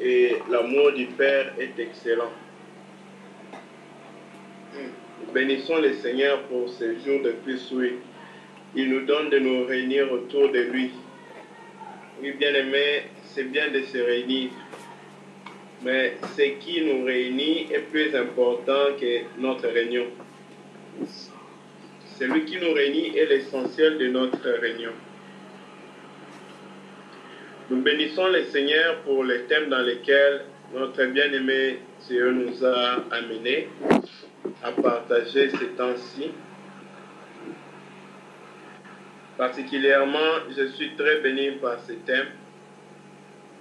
et l'amour du Père est excellent. Nous bénissons le Seigneur pour ce jour de plus, oui. Il nous donne de nous réunir autour de lui. Oui, bien-aimés, c'est bien de se réunir. Mais ce qui nous réunit est plus important que notre réunion. Celui qui nous réunit est l'essentiel de notre réunion. Nous bénissons le Seigneur pour les thèmes dans lesquels notre bien-aimé Dieu nous a amenés à partager ces temps-ci. Particulièrement, je suis très béni par ces thèmes,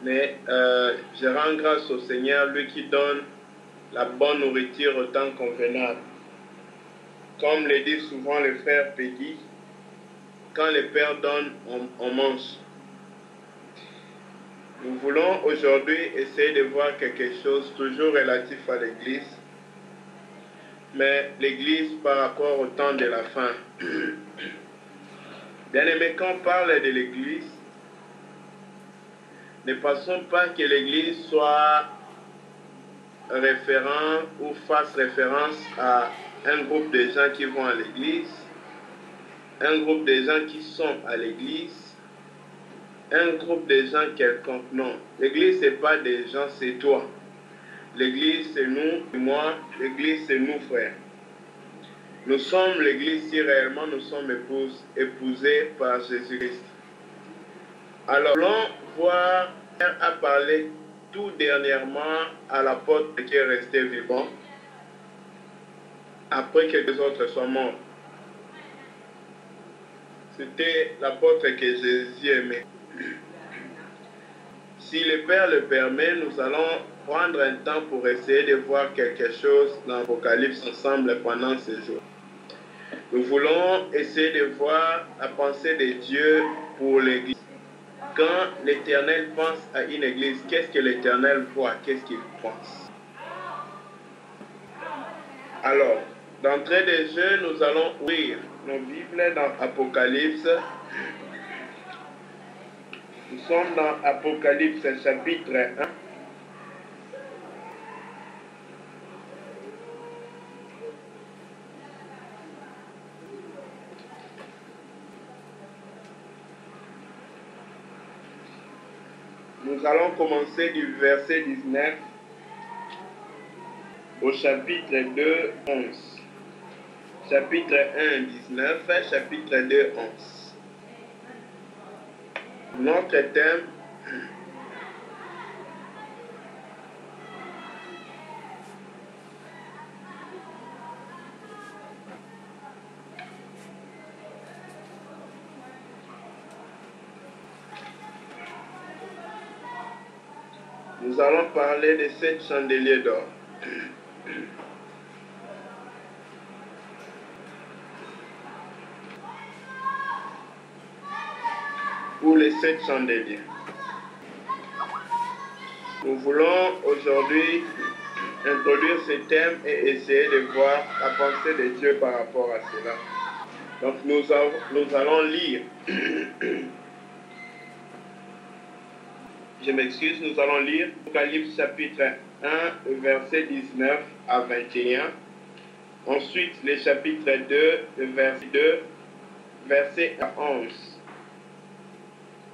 mais je rends grâce au Seigneur, lui qui donne la bonne nourriture au temps convenable. Comme le dit souvent le frère Peggy, quand le Père donne, on mange. Nous voulons aujourd'hui essayer de voir quelque chose toujours relatif à l'Église, mais l'Église par rapport au temps de la fin. Bien-aimés, quand on parle de l'Église, ne pensons pas que l'Église soit référent ou fasse référence à un groupe de gens qui vont à l'Église, un groupe de gens qui sont à l'Église, un groupe de gens quelconque. Non, l'Église, ce n'est pas des gens, c'est toi. L'Église, c'est nous, moi. L'Église, c'est nous, frères. Nous sommes l'Église si réellement nous sommes épousés par Jésus-Christ. Alors, allons voir à parler tout dernièrement à l'apôtre qui est resté vivant, après que les autres soient morts. C'était l'apôtre que Jésus aimait. Si le Père le permet, nous allons prendre un temps pour essayer de voir quelque chose dans l'Apocalypse ensemble pendant ces jours. Nous voulons essayer de voir la pensée de Dieu pour l'Église. Quand l'Éternel pense à une Église, qu'est-ce que l'Éternel voit? Qu'est-ce qu'il pense? Alors, d'entrée de jeu, nous allons ouvrir nos Bibles dans Apocalypse. Nous sommes dans Apocalypse chapitre 1. Nous allons commencer du verset 19 au chapitre 2, 11. Chapitre 1, 19, chapitre 2, 11. Notre thème, nous allons parler de 7 chandeliers d'or. Pour les 7 chandeliers. Nous voulons aujourd'hui introduire ce thème et essayer de voir la pensée de Dieu par rapport à cela. Donc nous allons lire. Je m'excuse, nous allons lire Apocalypse chapitre 1, verset 19 à 21. Ensuite, le chapitre 2, verset 2, verset 11.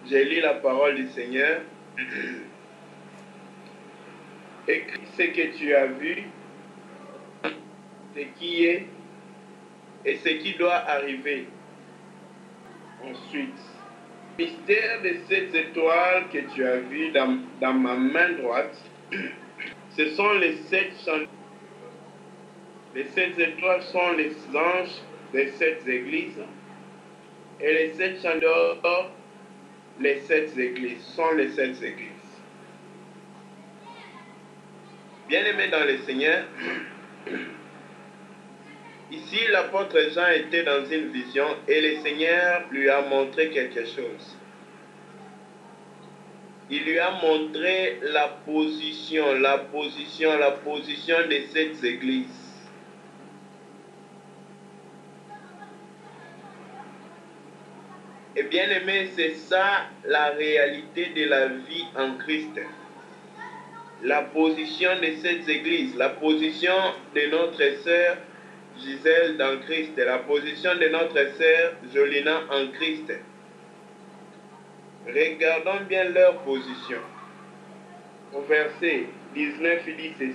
J'ai lu la parole du Seigneur. Écris ce que tu as vu, ce qui est et ce qui doit arriver. Ensuite, mystère de 7 étoiles que tu as vues dans ma main droite, ce sont les 7 chandeliers. Les 7 étoiles sont les anges des 7 églises. Et les 7 chandeliers, les 7 églises, sont les 7 églises. Bien-aimés dans le Seigneur, ici l'apôtre Jean était dans une vision et le Seigneur lui a montré quelque chose. Il lui a montré la position de cette église. Et bien aimé, c'est ça la réalité de la vie en Christ. la position de cette église, la position de notre sœur Gisèle dans Christ, la position de notre sœur Jolina en Christ. Regardons bien leur position. Au verset 19, il dit ceci.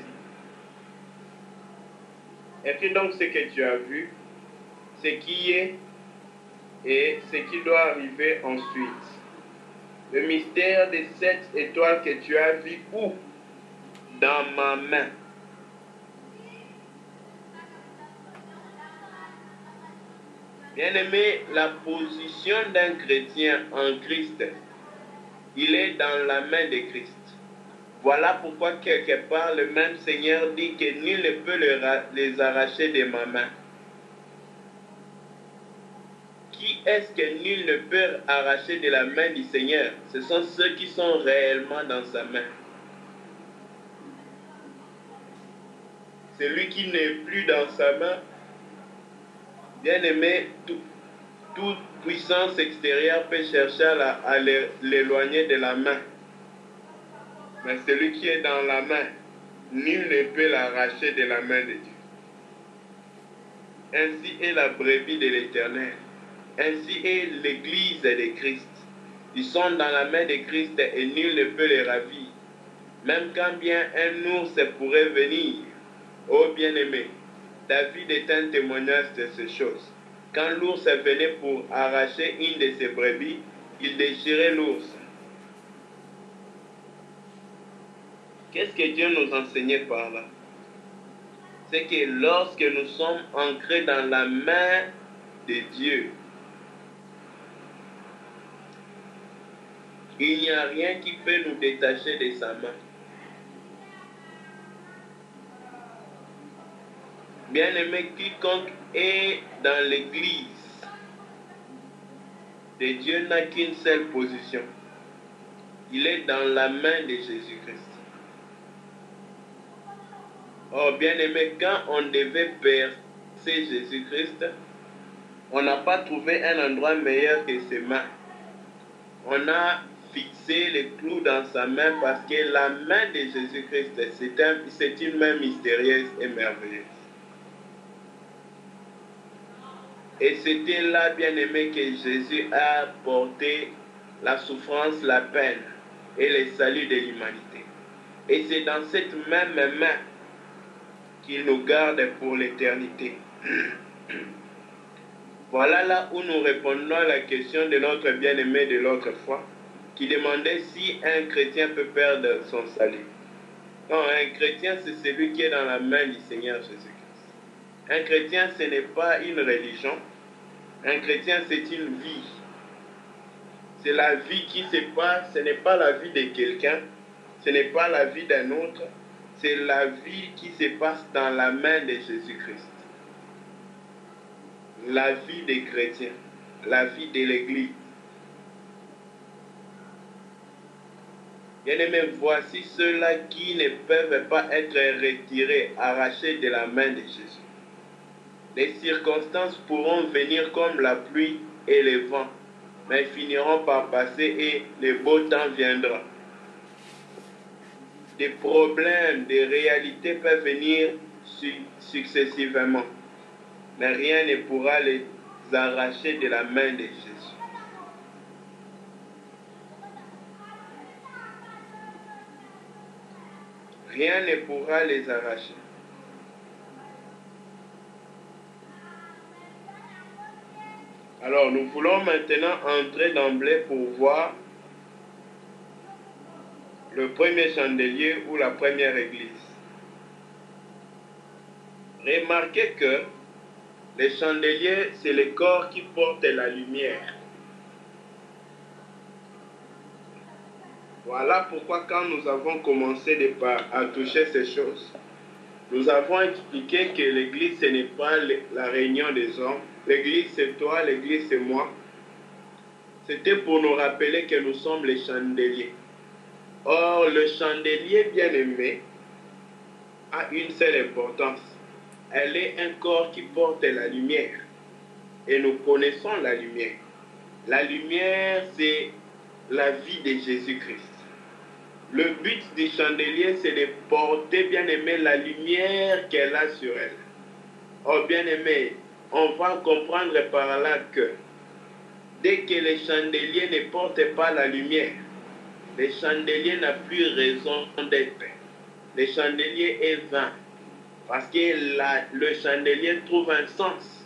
Écris donc ce que tu as vu, ce qui est et ce qui doit arriver ensuite. Le mystère des 7 étoiles que tu as vu où? Dans ma main. Bien-aimé, la position d'un chrétien en Christ, il est dans la main de Christ. Voilà pourquoi quelque part le même Seigneur dit que nul ne peut les arracher de ma main. Qui est-ce que nul ne peut arracher de la main du Seigneur? Ce sont ceux qui sont réellement dans sa main. Celui qui n'est plus dans sa main, bien aimé, toute puissance extérieure peut chercher à l'éloigner de la main. Mais celui qui est dans la main, nul ne peut l'arracher de la main de Dieu. Ainsi est la brebis de l'Éternel. Ainsi est l'Église de Christ. Ils sont dans la main de Christ et nul ne peut les ravir. Même quand bien un ours pourrait venir, ô bien-aimé, David est un témoignage de ces choses. Quand l'ours venait pour arracher une de ses brebis, il déchirait l'ours. Qu'est-ce que Dieu nous enseignait par là? C'est que lorsque nous sommes ancrés dans la main de Dieu, il n'y a rien qui peut nous détacher de sa main. Bien-aimé, quiconque est dans l'église de Dieu n'a qu'une seule position. Il est dans la main de Jésus-Christ. Oh, bien-aimé, quand on devait percer Jésus-Christ, on n'a pas trouvé un endroit meilleur que ses mains. On a fixé les clous dans sa main parce que la main de Jésus-Christ, c'est une main mystérieuse et merveilleuse. Et c'était là, bien-aimé, que Jésus a porté la souffrance, la peine et le salut de l'humanité. Et c'est dans cette même main qu'il nous garde pour l'éternité. Voilà là où nous répondons à la question de notre bien-aimé de l'autre fois, qui demandait si un chrétien peut perdre son salut. Non, un chrétien, c'est celui qui est dans la main du Seigneur Jésus-Christ. Un chrétien, ce n'est pas une religion. Un chrétien, c'est une vie. C'est la vie qui se passe. Ce n'est pas la vie de quelqu'un. Ce n'est pas la vie d'un autre. C'est la vie qui se passe dans la main de Jésus-Christ. La vie des chrétiens. La vie de l'Église. Bien-aimés, voici ceux-là qui ne peuvent pas être retirés, arrachés de la main de Jésus. Les circonstances pourront venir comme la pluie et le vent, mais finiront par passer et le beau temps viendra. Des problèmes, des réalités peuvent venir successivement, mais rien ne pourra les arracher de la main de Jésus. Rien ne pourra les arracher. Alors, nous voulons maintenant entrer d'emblée pour voir le premier chandelier ou la première église. Remarquez que les chandeliers, c'est le corps qui porte la lumière. Voilà pourquoi quand nous avons commencé à toucher ces choses, nous avons expliqué que l'église, ce n'est pas la réunion des hommes. L'église, c'est toi, l'église, c'est moi. C'était pour nous rappeler que nous sommes les chandeliers. Or, le chandelier bien-aimé a une seule importance. Elle est un corps qui porte la lumière. Et nous connaissons la lumière. La lumière, c'est la vie de Jésus-Christ. Le but du chandelier, c'est de porter, bien aimé, la lumière qu'elle a sur elle. Oh, bien aimé, on va comprendre par là que dès que le chandelier ne porte pas la lumière, le chandelier n'a plus raison d'être. Le chandelier est vain. Parce que le chandelier trouve un sens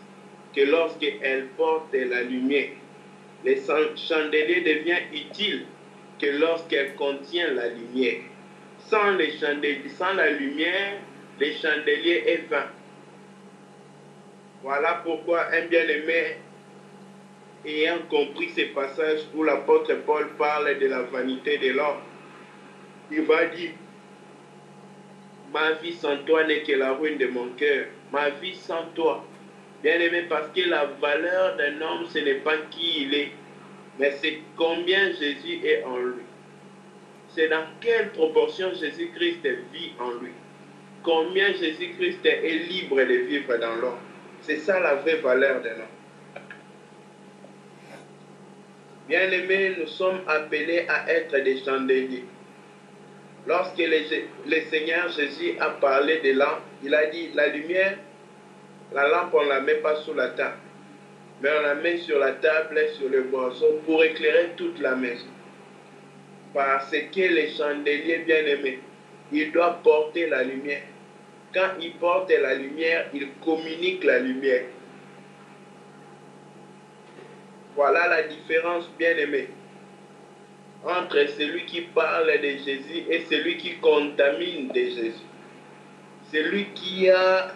que lorsqu'elle porte la lumière. Le chandelier devient utile que lorsqu'elle contient la lumière. Sans la lumière, le chandelier est vain. Voilà pourquoi un bien-aimé, ayant compris ces passages où l'apôtre Paul parle de la vanité de l'homme, il va dire, ma vie sans toi n'est que la ruine de mon cœur. Ma vie sans toi. Bien-aimé, parce que la valeur d'un homme, ce n'est pas qui il est, mais c'est combien Jésus est en lui. C'est dans quelle proportion Jésus-Christ vit en lui. Combien Jésus-Christ est libre de vivre dans l'homme. C'est ça la vraie valeur d'un homme. Bien-aimés, nous sommes appelés à être des chandeliers. Lorsque le Seigneur Jésus a parlé des lampes, il a dit, la lumière, la lampe, on ne la met pas sous la table, mais on la met sur la table, sur le boisseau, pour éclairer toute la maison. Parce que les chandeliers bien-aimés, il doit porter la lumière. Quand il porte la lumière, il communique la lumière. Voilà la différence, bien-aimé, entre celui qui parle de Jésus et celui qui contamine de Jésus. Celui qui a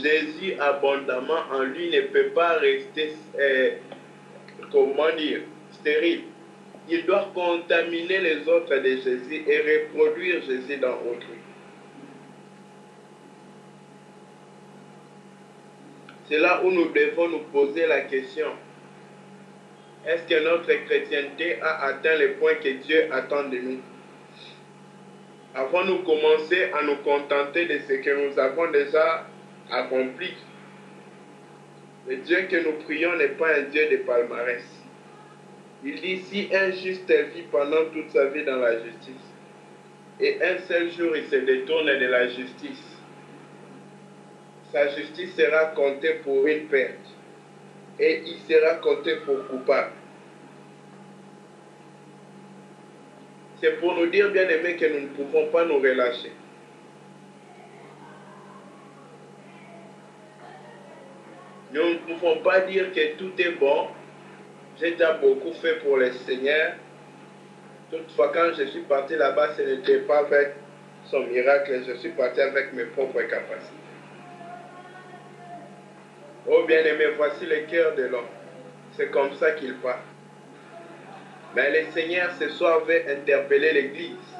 Jésus abondamment en lui ne peut pas rester, stérile. Il doit contaminer les autres de Jésus et reproduire Jésus dans autrui. C'est là où nous devons nous poser la question. Est-ce que notre chrétienté a atteint le point que Dieu attend de nous? Avons-nous commencé à nous contenter de ce que nous avons déjà accompli? Le Dieu que nous prions n'est pas un Dieu de palmarès. Il dit, si un juste vit pendant toute sa vie dans la justice, et un seul jour il se détourne de la justice, sa justice sera comptée pour une perte, et il sera compté pour coupable. C'est pour nous dire, bien aimés, que nous ne pouvons pas nous relâcher. Nous ne pouvons pas dire que tout est bon. J'ai déjà beaucoup fait pour le Seigneur. Toutefois, quand je suis parti là-bas, ce n'était pas avec son miracle, je suis parti avec mes propres capacités. Oh bien-aimé, voici le cœur de l'homme. C'est comme ça qu'il parle. Mais le Seigneur ce soir veut interpeller l'Église.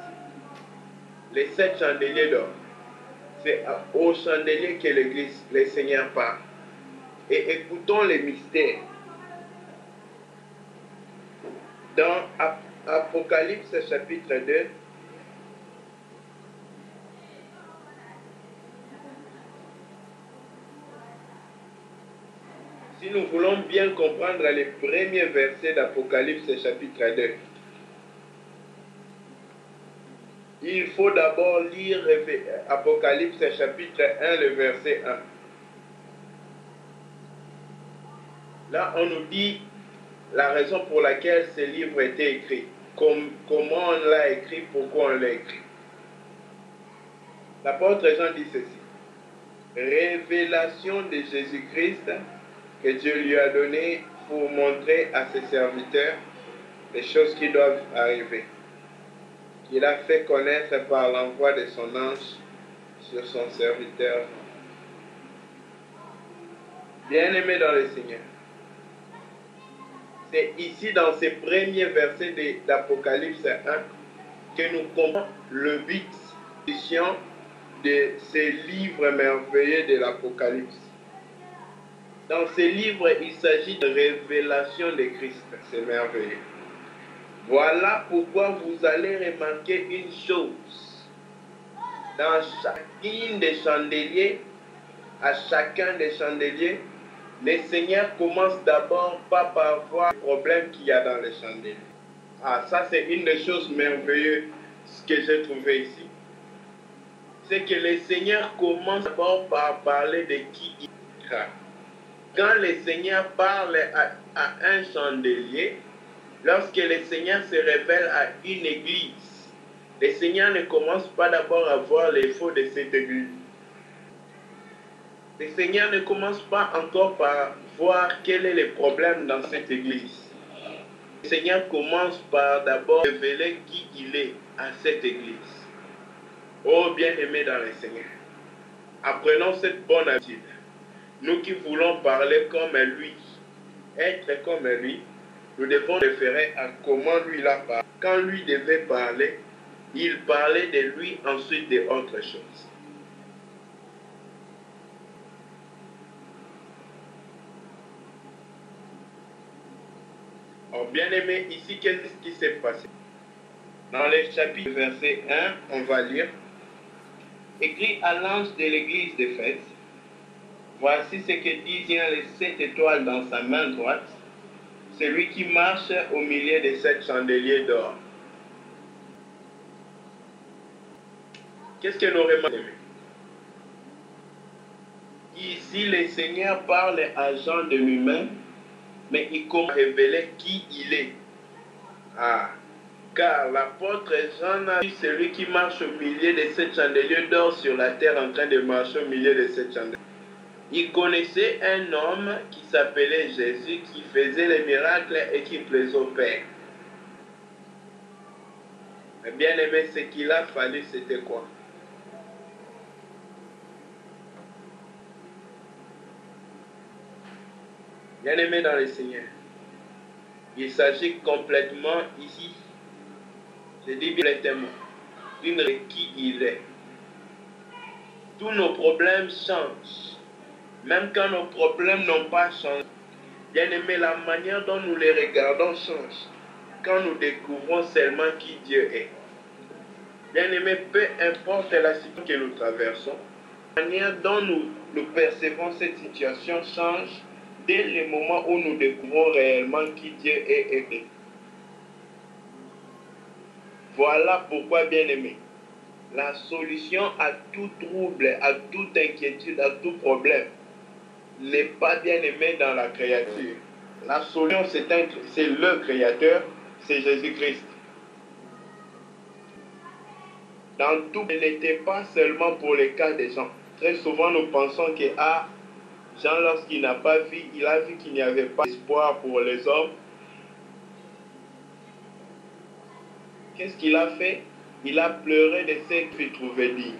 Les 7 chandeliers d'or. C'est au chandelier que l'Église, le Seigneur parle. Et écoutons les mystères. Dans Apocalypse chapitre 2, si nous voulons bien comprendre les premiers versets d'Apocalypse chapitre 2, il faut d'abord lire Apocalypse chapitre 1, le verset 1. Là, on nous dit la raison pour laquelle ce livre était écrit. Comment on l'a écrit, pourquoi on l'a écrit. L'apôtre Jean dit ceci. Révélation de Jésus-Christ que Dieu lui a donné pour montrer à ses serviteurs les choses qui doivent arriver. Qu'il a fait connaître par l'envoi de son ange sur son serviteur. Bien-aimé dans le Seigneur. C'est ici dans ces premiers versets d'Apocalypse 1 que nous comprenons le but de ces livres merveilleux de l'Apocalypse. Dans ces livres, il s'agit de révélation de Christ. C'est merveilleux. Voilà pourquoi vous allez remarquer une chose. Dans chacune des chandeliers, à chacun des chandeliers, le Seigneur commence d'abord pas par voir le problème qu'il y a dans les chandeliers. Ah, ça c'est une des choses merveilleuses. ce que j'ai trouvé ici, c'est que le Seigneur commence d'abord par parler de qui il est. Quand le Seigneur parle à un chandelier, lorsque le Seigneur se révèle à une église, le Seigneur ne commence pas d'abord à voir les défauts de cette église. Le Seigneur ne commence pas encore par voir quel est le problème dans cette église. Le Seigneur commence par d'abord révéler qui il est à cette église. Oh bien-aimés dans le Seigneur, apprenons cette bonne habitude. Nous qui voulons parler comme lui, être comme lui, nous devons référer à comment lui l'a parlé. Quand lui devait parler, il parlait de lui, ensuite de autre chose. Oh, bien-aimé, ici, qu'est-ce qui s'est passé? Dans le chapitre verset 1, on va lire: écrit à l'ange de l'église d'Éphèse, voici ce que dit tient les 7 étoiles dans sa main droite, celui qui marche au milieu de 7 chandeliers d'or. Qu'est-ce que nous remarquons? Ici, le Seigneur parle à Jean de lui-même, mais il commence à révéler qui il est. Car l'apôtre Jean a vu celui qui marche au milieu de 7 chandeliers d'or sur la terre en train de marcher au milieu de 7 chandeliers. Il connaissait un homme qui s'appelait Jésus, qui faisait les miracles et qui plaisait au Père. Mais bien aimé, ce qu'il a fallu, c'était quoi? Bien aimé dans le Seigneur, il s'agit complètement ici, je dis bien complètement, d'une qui il est. Tous nos problèmes changent. Même quand nos problèmes n'ont pas changé, bien aimé, la manière dont nous les regardons change. Quand nous découvrons seulement qui Dieu est. Bien aimé, peu importe la situation que nous traversons, la manière dont nous percevons cette situation change dès le moment où nous découvrons réellement qui Dieu est. Voilà pourquoi, bien aimé, la solution à tout trouble, à toute inquiétude, à tout problème n'est pas, bien aimé, dans la créature. La solution, c'est le Créateur, c'est Jésus-Christ. Dans tout, ce n'était pas seulement pour les cas des gens. Très souvent, nous pensons que Jean, lorsqu'il n'a pas vu, il a vu qu'il n'y avait pas d'espoir pour les hommes. Qu'est-ce qu'il a fait? Il a pleuré de ce qu'il trouvait dit.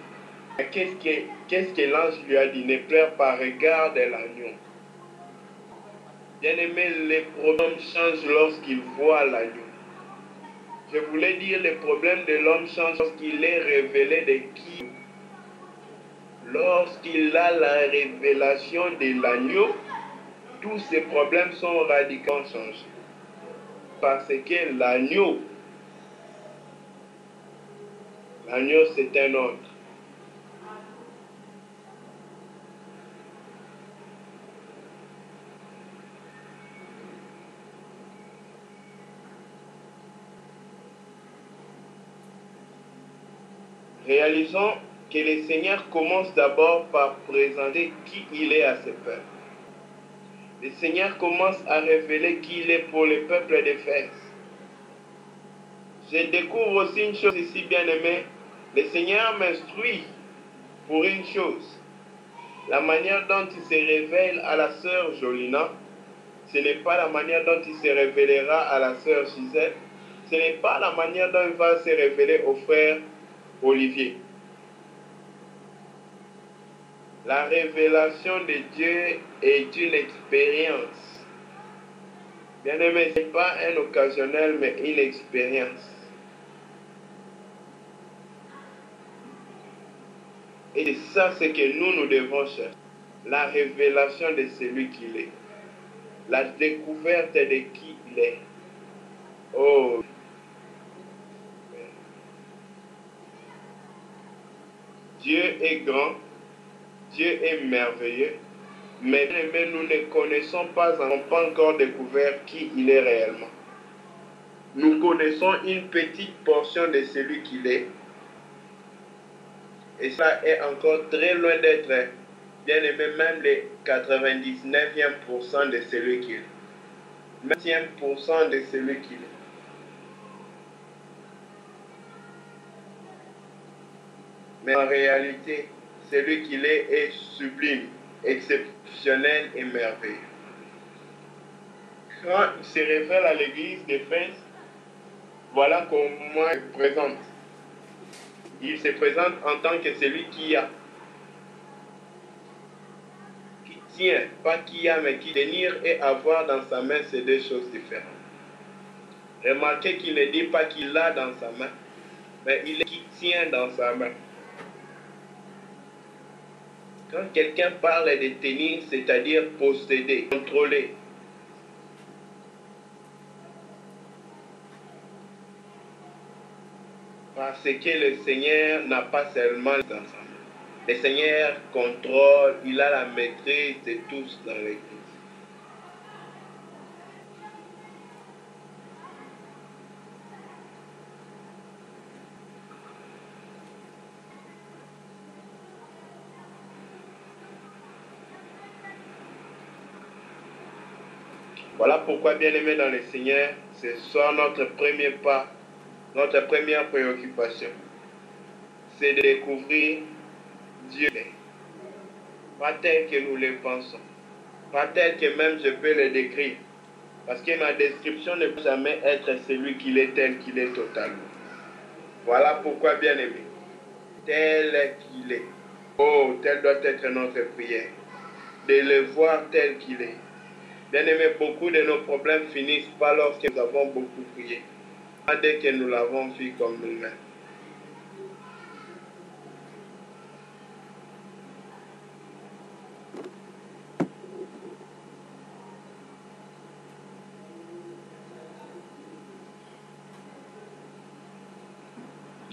Qu'est-ce que l'ange lui a dit? Ne pleure pas, regarde l'agneau. Bien aimé, les problèmes changent lorsqu'il voit l'agneau. Je voulais dire, les problèmes de l'homme changent lorsqu'il est révélé de qui. Lorsqu'il a la révélation de l'agneau, tous ces problèmes sont radicalement changés. Parce que l'agneau, c'est un autre. Réalisons que le Seigneur commence d'abord par présenter qui il est à ses peuples. Le Seigneur commence à révéler qui il est pour le peuple d'Éphèse. Je découvre aussi une chose ici, bien aimé. Le Seigneur m'instruit pour une chose. La manière dont il se révèle à la sœur Jolina, ce n'est pas la manière dont il se révélera à la sœur Gisèle. Ce n'est pas la manière dont il va se révéler au frère Olivier. La révélation de Dieu est une expérience. Bien aimé, ce n'est pas un occasionnel, mais une expérience. Et c'est ça ce que nous devons chercher. La révélation de celui qu'il est. La découverte de qui il est. Oh. Dieu est grand. Dieu est merveilleux. Mais nous ne connaissons pas encore découvert qui il est réellement. nous connaissons une petite portion de celui qu'il est. Et ça est encore très loin d'être bien aimé, même les 99e% de celui qu'il est. 20e% de celui qu'il est. Mais en réalité, celui qu'il est sublime, exceptionnel et merveilleux. Quand il se révèle à l'église d'Éphèse, voilà comment il se présente. Il se présente en tant que celui qui a, qui tient, pas qui a, mais qui tenir et avoir dans sa main, c'est deux choses différentes. Remarquez qu'il ne dit pas qu'il a dans sa main, mais il est qui tient dans sa main. Quand quelqu'un parle de tenir, c'est-à-dire posséder, contrôler. Parce que le Seigneur n'a pas seulement dans sa main. Le Seigneur contrôle, il a la maîtrise de tous dans l'Église. Voilà pourquoi, bien-aimés dans le Seigneur, ce soit notre premier pas, notre première préoccupation. C'est de découvrir Dieu. Pas tel que nous le pensons. Pas tel que même je peux le décrire. Parce que ma description ne peut jamais être celui qu'il est tel qu'il est totalement. Voilà pourquoi, bien-aimé, tel qu'il est. Oh, telle doit être notre prière. De le voir tel qu'il est. Bien-aimé, beaucoup de nos problèmes finissent pas lorsque nous avons beaucoup prié. Pas dès que nous l'avons vu comme nous-mêmes.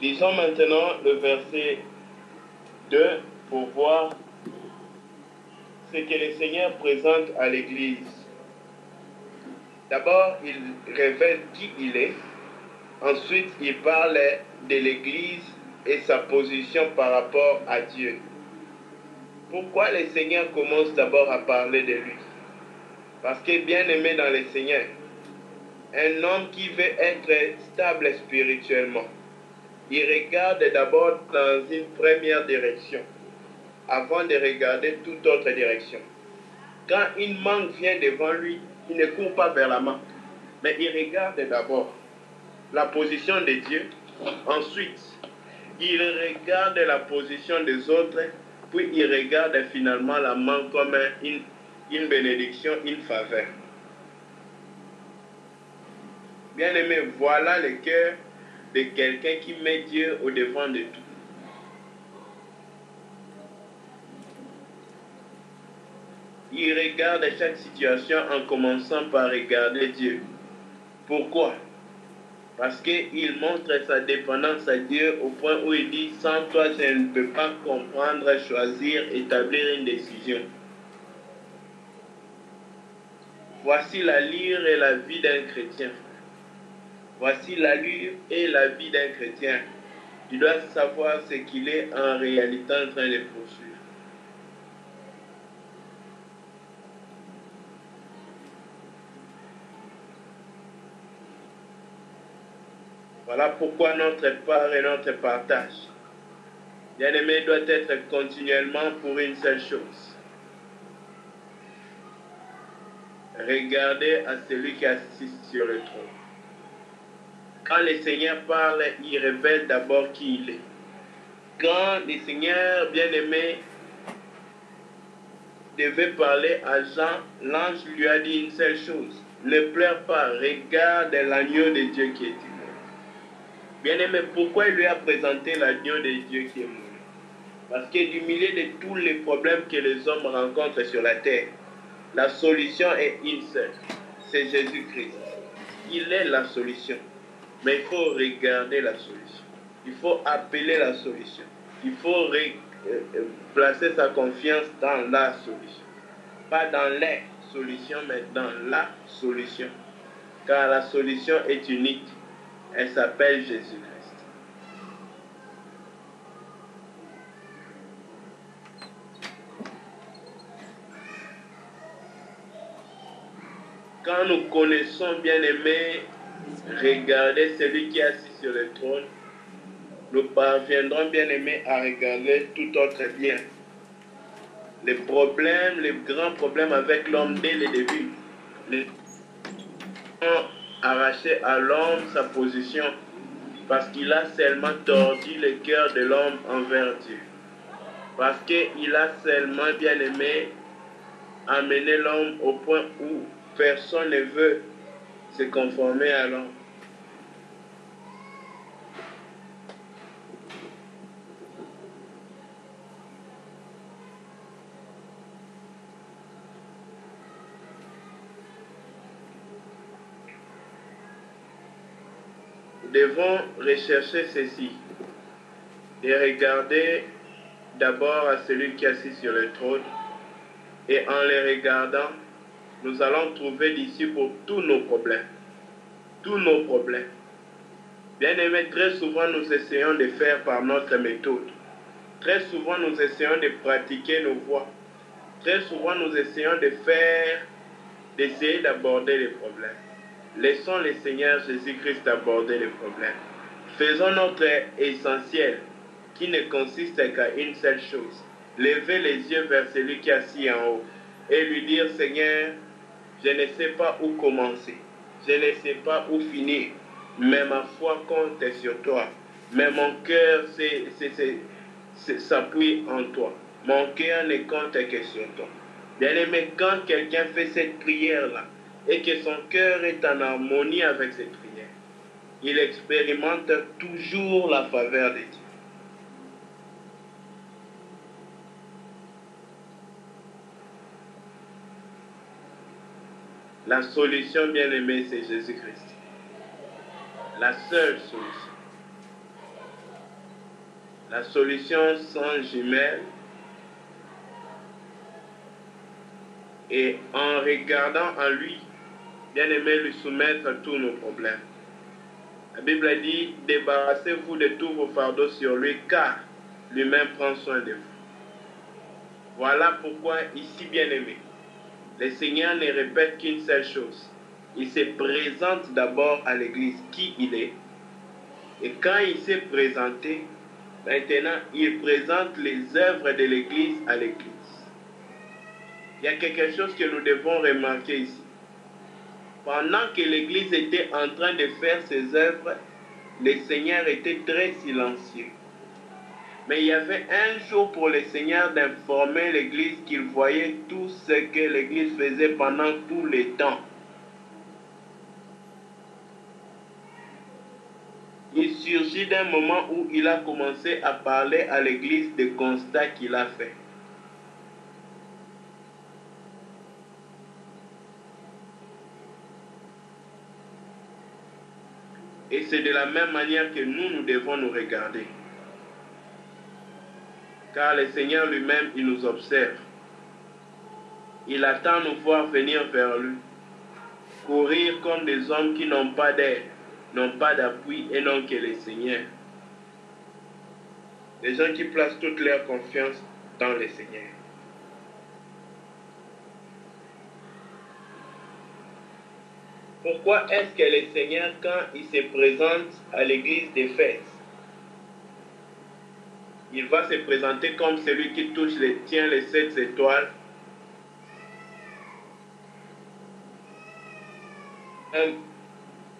Lisons maintenant le verset 2 pour voir ce que le Seigneur présente à l'Église. D'abord, il révèle qui il est. Ensuite, il parle de l'Église et sa position par rapport à Dieu. Pourquoi le Seigneur commence d'abord à parler de lui? Parce que, bien aimé dans le Seigneur, un homme qui veut être stable spirituellement, il regarde d'abord dans une première direction, avant de regarder toute autre direction. Quand une manque vient devant lui, il ne court pas vers la manque, mais il regarde d'abord la position de Dieu. Ensuite, il regarde la position des autres, puis il regarde finalement la manque comme une bénédiction, une faveur. Bien-aimé, voilà le cœur de quelqu'un qui met Dieu au devant de tout. Il regarde chaque situation en commençant par regarder Dieu. Pourquoi? Parce qu'il montre sa dépendance à Dieu au point où il dit « Sans toi, je ne peux pas comprendre, choisir, établir une décision. » Voici l'allure et la vie d'un chrétien. Voici l'allure et la vie d'un chrétien. Tu dois savoir ce qu'il est en réalité en train de poursuivre. Voilà pourquoi notre part et notre partage, bien-aimé, doit être continuellement pour une seule chose. Regardez à celui qui assiste sur le trône. Quand le Seigneur parle, il révèle d'abord qui il est. Quand le Seigneur, bien-aimé, devait parler à Jean, l'ange lui a dit une seule chose. Ne pleure pas, regarde l'agneau de Dieu qui est mort. Bien-aimé, pourquoi il lui a présenté l'agneau de Dieu qui est mort? Parce que du milieu de tous les problèmes que les hommes rencontrent sur la terre, la solution est une seule. C'est Jésus-Christ. Il est la solution. Mais il faut regarder la solution. Il faut appeler la solution. Il faut placer sa confiance dans la solution. Pas dans les solutions, mais dans la solution. car la solution est unique. Elle s'appelle Jésus-Christ. Quand nous connaissons, bien-aimés, regardez celui qui est assis sur le trône, nous parviendrons, bien-aimés, à regarder tout autre bien. Les grands problèmes avec l'homme dès le début, les ont arraché à l'homme sa position parce qu'il a seulement tordu le cœur de l'homme envers Dieu. Parce qu'il a seulement, bien-aimé, amené l'homme au point où personne ne veut se conformer à l'homme. Nous devons rechercher ceci et regarder d'abord à celui qui est assis sur le trône. Et en les regardant, nous allons trouver l'issue pour tous nos problèmes. Tous nos problèmes. Bien aimé, très souvent nous essayons de faire par notre méthode. Très souvent nous essayons de pratiquer nos voies. Très souvent nous essayons d'essayer d'aborder les problèmes. Laissons le Seigneur Jésus-Christ aborder les problèmes. Faisons notre essentiel, qui ne consiste qu'à une seule chose. Lever les yeux vers celui qui est assis en haut et lui dire, Seigneur, je ne sais pas où commencer, je ne sais pas où finir, mais ma foi compte sur toi, mais mon cœur s'appuie en toi. Mon cœur ne compte que sur toi. Bien-aimé, quand quelqu'un fait cette prière-là et que son cœur est en harmonie avec cette prière, il expérimente toujours la faveur de Dieu. La solution, bien-aimé, c'est Jésus-Christ. La seule solution. La solution sans jumelles. Et en regardant en lui, bien-aimé, lui soumettre tous nos problèmes. La Bible dit, débarrassez-vous de tous vos fardeaux sur lui, car lui-même prend soin de vous. Voilà pourquoi, ici, bien-aimé, le Seigneur ne répète qu'une seule chose. Il se présente d'abord à l'Église qui il est. Et quand il s'est présenté, maintenant, il présente les œuvres de l'Église à l'Église. Il y a quelque chose que nous devons remarquer ici. Pendant que l'Église était en train de faire ses œuvres, le Seigneur était très silencieux. Mais il y avait un jour pour le Seigneur d'informer l'Église qu'il voyait tout ce que l'Église faisait pendant tout le temps. Il surgit d'un moment où il a commencé à parler à l'Église des constats qu'il a fait. Et c'est de la même manière que nous devons nous regarder. Car le Seigneur lui-même, il nous observe. Il attend nous voir venir vers lui. Courir comme des hommes qui n'ont pas d'aide, n'ont pas d'appui et non que le Seigneur. Des gens qui placent toute leur confiance dans le Seigneur. Pourquoi est-ce que le Seigneur, quand il se présente à l'église d'Éphèse, il va se présenter comme celui qui tient les 7 étoiles,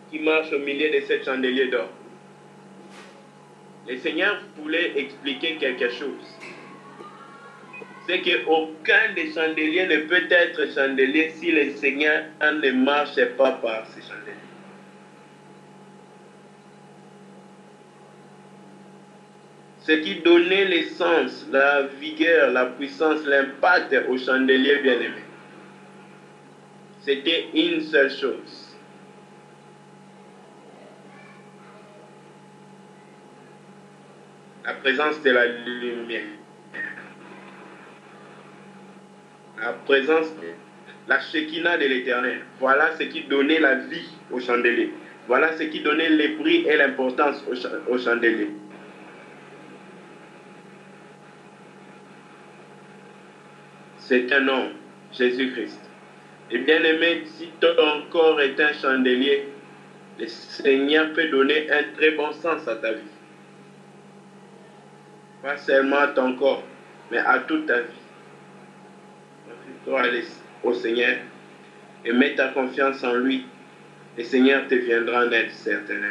qui marche au milieu de 7 chandeliers d'or? Le Seigneur voulait expliquer quelque chose. C'est qu'aucun des chandeliers ne peut être chandelier si le Seigneur ne marche pas par ces chandeliers. Ce qui donnait l'essence, la vigueur, la puissance, l'impact au chandelier bien-aimé, c'était une seule chose. La présence de la lumière. La présence la Shekinah de l'Éternel. Voilà ce qui donnait la vie au chandelier. Voilà ce qui donnait le prix et l'importance au chandelier. C'est un homme, Jésus-Christ. Et bien aimé, si ton corps est un chandelier, le Seigneur peut donner un très bon sens à ta vie. Pas seulement à ton corps, mais à toute ta vie. Toi, aller au Seigneur et mets ta confiance en lui. Le Seigneur te viendra en aide certainement.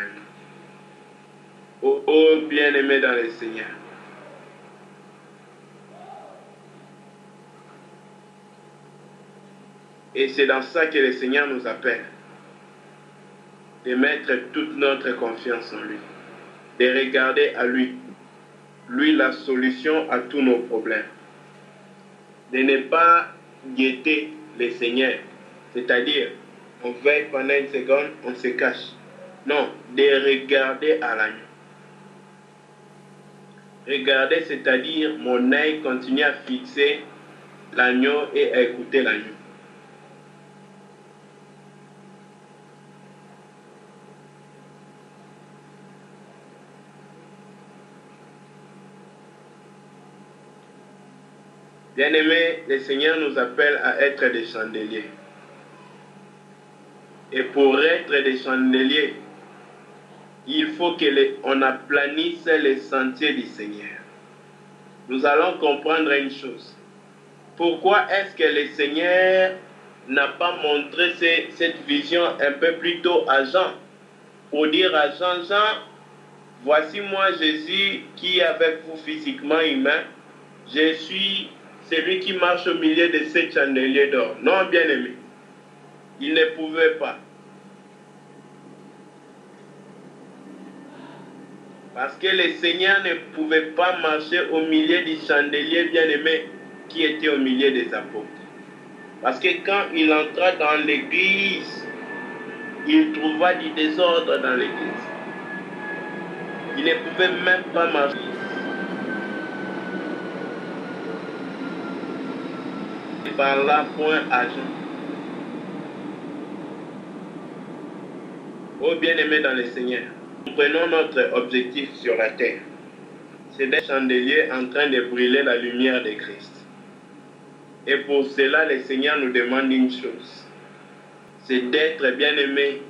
Oh, bien-aimé dans le Seigneur. Et c'est dans ça que le Seigneur nous appelle. De mettre toute notre confiance en lui. De regarder à lui. Lui, la solution à tous nos problèmes. De ne pas guetter le Seigneur. C'est-à-dire, on veille pendant une seconde, on se cache. Non, de regarder à l'agneau. Regarder, c'est-à-dire, mon œil continue à fixer l'agneau et à écouter l'agneau. Bien-aimés, le Seigneur nous appelle à être des chandeliers. Et pour être des chandeliers, il faut qu'on aplanisse les sentiers du Seigneur. Nous allons comprendre une chose. Pourquoi est-ce que le Seigneur n'a pas montré cette vision un peu plus tôt à Jean? Pour dire à Jean, Jean, voici moi Jésus qui est avec vous physiquement humain. Je suis celui qui marche au milieu de ces chandeliers d'or. Non, bien-aimé. Il ne pouvait pas. Parce que le Seigneur ne pouvait pas marcher au milieu du chandelier bien-aimé qui était au milieu des apôtres. Parce que quand il entra dans l'église, il trouva du désordre dans l'église. Il ne pouvait même pas marcher. Il parla point à Jean. Oh bien-aimé dans le Seigneur, prenons notre objectif sur la terre. C'est d'être chandelier en train de brûler la lumière de Christ. Et pour cela, le Seigneur nous demande une chose. C'est d'être bien-aimé,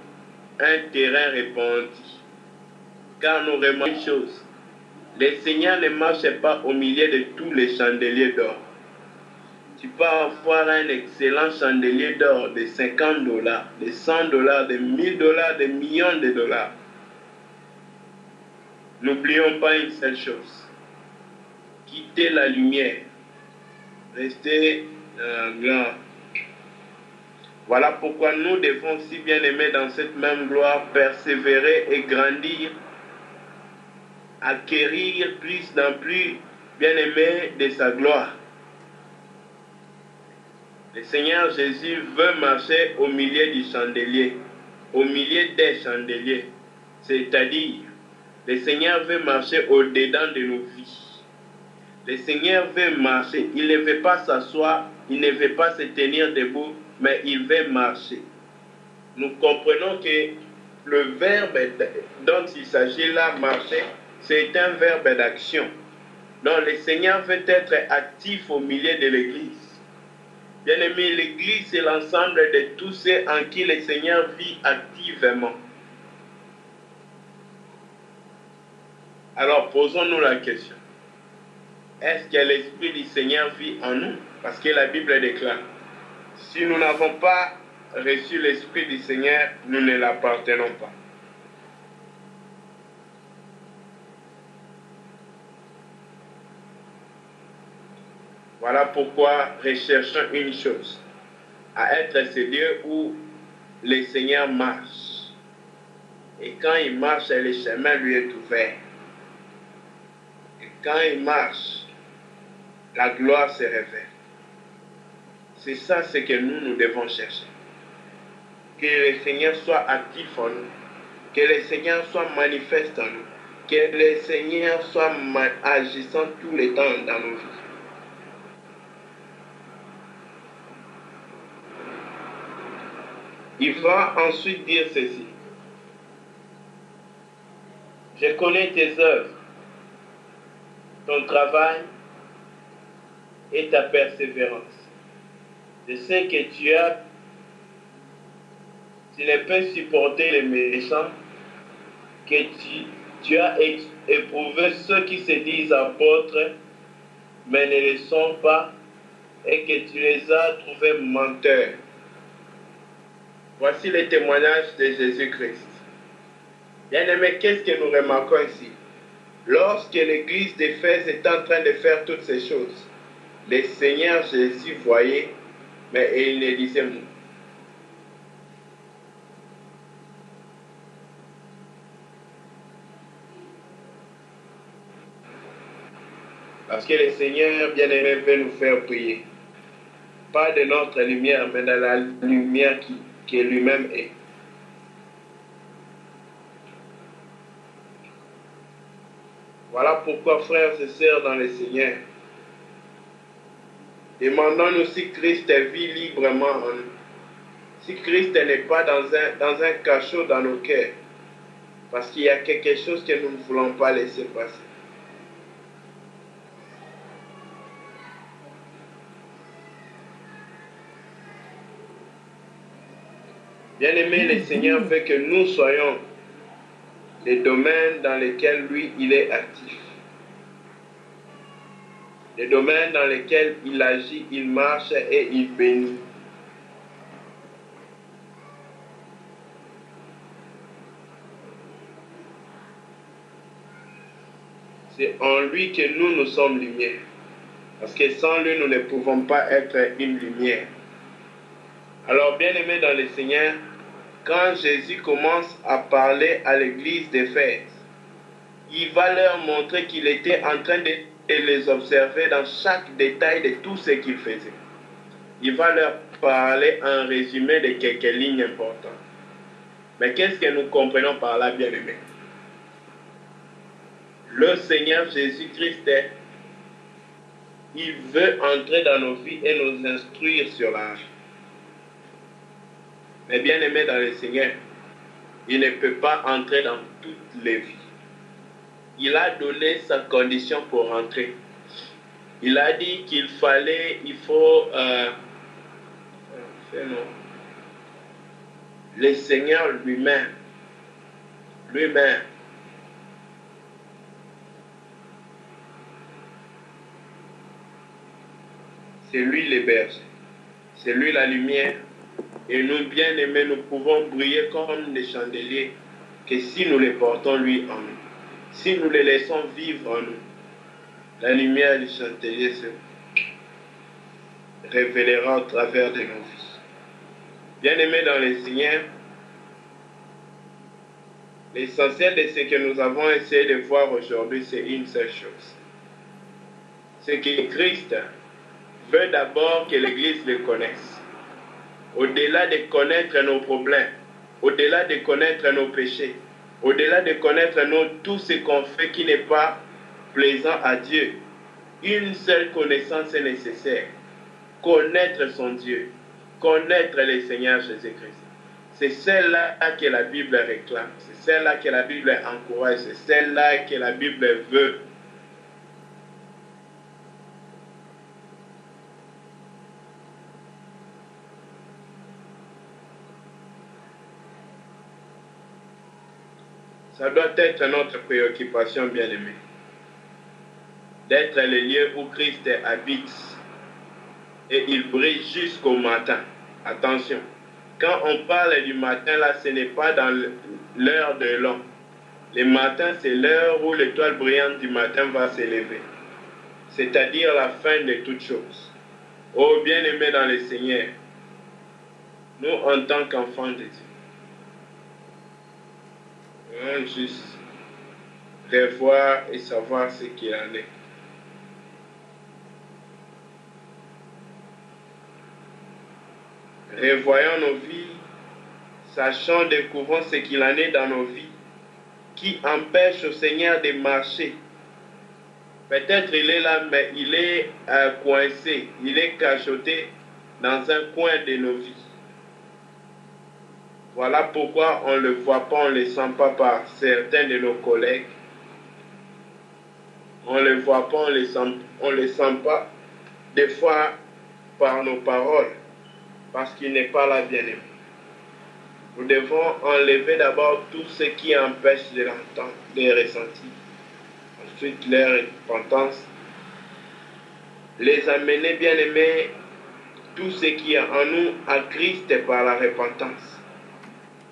un terrain répandu. Car nous remarquons une chose. Le Seigneur ne marche pas au milieu de tous les chandeliers d'or. Tu peux avoir un excellent chandelier d'or de $50, de $100, de $1000, de millions de dollars. N'oublions pas une seule chose. Quitter la lumière. Rester grand. Voilà pourquoi nous devons, si bien aimer dans cette même gloire, persévérer et grandir, acquérir plus en plus bien aimé de sa gloire. Le Seigneur Jésus veut marcher au milieu du chandelier, au milieu des chandeliers. C'est-à-dire, le Seigneur veut marcher au-dedans de nos vies. Le Seigneur veut marcher. Il ne veut pas s'asseoir, il ne veut pas se tenir debout, mais il veut marcher. Nous comprenons que le verbe dont il s'agit là, marcher, c'est un verbe d'action. Donc le Seigneur veut être actif au milieu de l'Église. Bien-aimé, l'Église, c'est l'ensemble de tous ceux en qui le Seigneur vit activement. Alors, posons-nous la question. Est-ce que l'Esprit du Seigneur vit en nous? Parce que la Bible déclare, si nous n'avons pas reçu l'Esprit du Seigneur, nous ne l'appartenons pas. Voilà pourquoi recherchons une chose, à être ce lieu où le Seigneur marche. Et quand il marche, le chemin lui est ouvert. Et quand il marche, la gloire se révèle. C'est ça ce que nous devons chercher. Que le Seigneur soit actif en nous. Que le Seigneur soit manifeste en nous. Que le Seigneur soit agissant tout le temps dans nos vies. Il va ensuite dire ceci. Je connais tes œuvres, ton travail et ta persévérance. Je sais que tu ne peux supporter les méchants, que tu as éprouvé ceux qui se disent apôtres, mais ne le sont pas, et que tu les as trouvés menteurs. Voici le témoignage de Jésus-Christ. Bien-aimés, qu'est-ce que nous remarquons ici? Lorsque l'église d'Éphèse est en train de faire toutes ces choses, le Seigneur Jésus voyait, mais il ne disait mot. Parce que le Seigneur bien-aimé veut nous faire prier. Pas de notre lumière, mais de la lumière qui lui-même est. Voilà pourquoi, frères et sœurs dans le Seigneur, demandons-nous si Christ vit librement en nous. Si Christ n'est pas dans un cachot dans nos cœurs, parce qu'il y a quelque chose que nous ne voulons pas laisser passer. Bien-aimé, le Seigneur veut que nous soyons les domaines dans lesquels lui, il est actif. Les domaines dans lesquels il agit, il marche et il bénit. C'est en lui que nous sommes lumière. Parce que sans lui, nous ne pouvons pas être une lumière. Alors, bien-aimés dans le Seigneur, quand Jésus commence à parler à l'église d'Éphèse, il va leur montrer qu'il était en train de les observer dans chaque détail de tout ce qu'il faisait. Il va leur parler en résumé de quelques lignes importantes. Mais qu'est-ce que nous comprenons par là, bien-aimés? Le Seigneur Jésus-Christ, il veut entrer dans nos vies et nous instruire sur la vie. Mais bien-aimés dans le Seigneur, il ne peut pas entrer dans toutes les vies. Il a donné sa condition pour entrer. Il a dit il faut le Seigneur lui-même, c'est lui le berger, c'est lui la lumière, et nous, bien-aimés, nous pouvons briller comme des chandeliers que si nous les portons lui en nous, si nous les laissons vivre en nous, la lumière du chandelier se révélera au travers de nos vies. Bien-aimés dans le Seigneur, l'essentiel de ce que nous avons essayé de voir aujourd'hui, c'est une seule chose. C'est que Christ veut d'abord que l'Église le connaisse. Au-delà de connaître nos problèmes, au-delà de connaître nos péchés, au-delà de connaître tout ce qu'on fait qui n'est pas plaisant à Dieu, une seule connaissance est nécessaire. Connaître son Dieu, connaître le Seigneur Jésus-Christ. C'est celle-là que la Bible réclame, c'est celle-là que la Bible encourage, c'est celle-là que la Bible veut. Ça doit être notre préoccupation, bien-aimée. D'être le lieu où Christ habite et il brille jusqu'au matin. Attention, quand on parle du matin, là, ce n'est pas dans l'heure de l'homme. Le matin, c'est l'heure où l'étoile brillante du matin va s'élever. C'est-à-dire la fin de toutes choses. Oh, bien-aimés dans le Seigneur, nous, en tant qu'enfants de Dieu, devons juste revoir et savoir ce qu'il en est. Revoyons nos vies, sachant, découvrons ce qu'il en est dans nos vies, qui empêche au Seigneur de marcher. Peut-être il est là, mais il est coincé, il est cachoté dans un coin de nos vies. Voilà pourquoi on ne le voit pas, on ne le sent pas par certains de nos collègues. On ne le voit pas, on le sent pas des fois par nos paroles, parce qu'il n'est pas là, bien-aimé. Nous devons enlever d'abord tout ce qui empêche de l'entendre, de ressentir. Ensuite, leur repentance. Les amener, bien-aimés, tout ce qui est en nous à Christ par la repentance.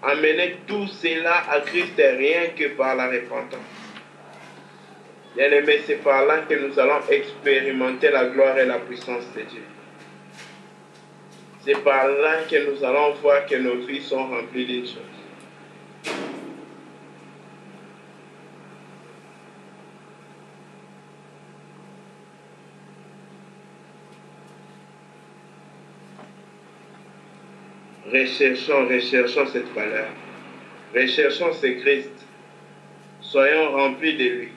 Amener tout cela à Christ rien que par la repentance. Bien-aimés, c'est par là que nous allons expérimenter la gloire et la puissance de Dieu. C'est par là que nous allons voir que nos vies sont remplies d'une chose. Recherchons cette valeur. Recherchons ce Christ. Soyons remplis de lui.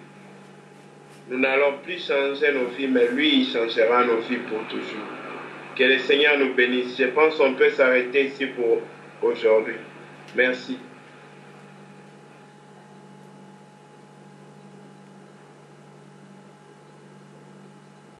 Nous n'allons plus changer nos vies, mais lui, il changera nos vies pour toujours. Que le Seigneur nous bénisse. Je pense qu'on peut s'arrêter ici pour aujourd'hui. Merci.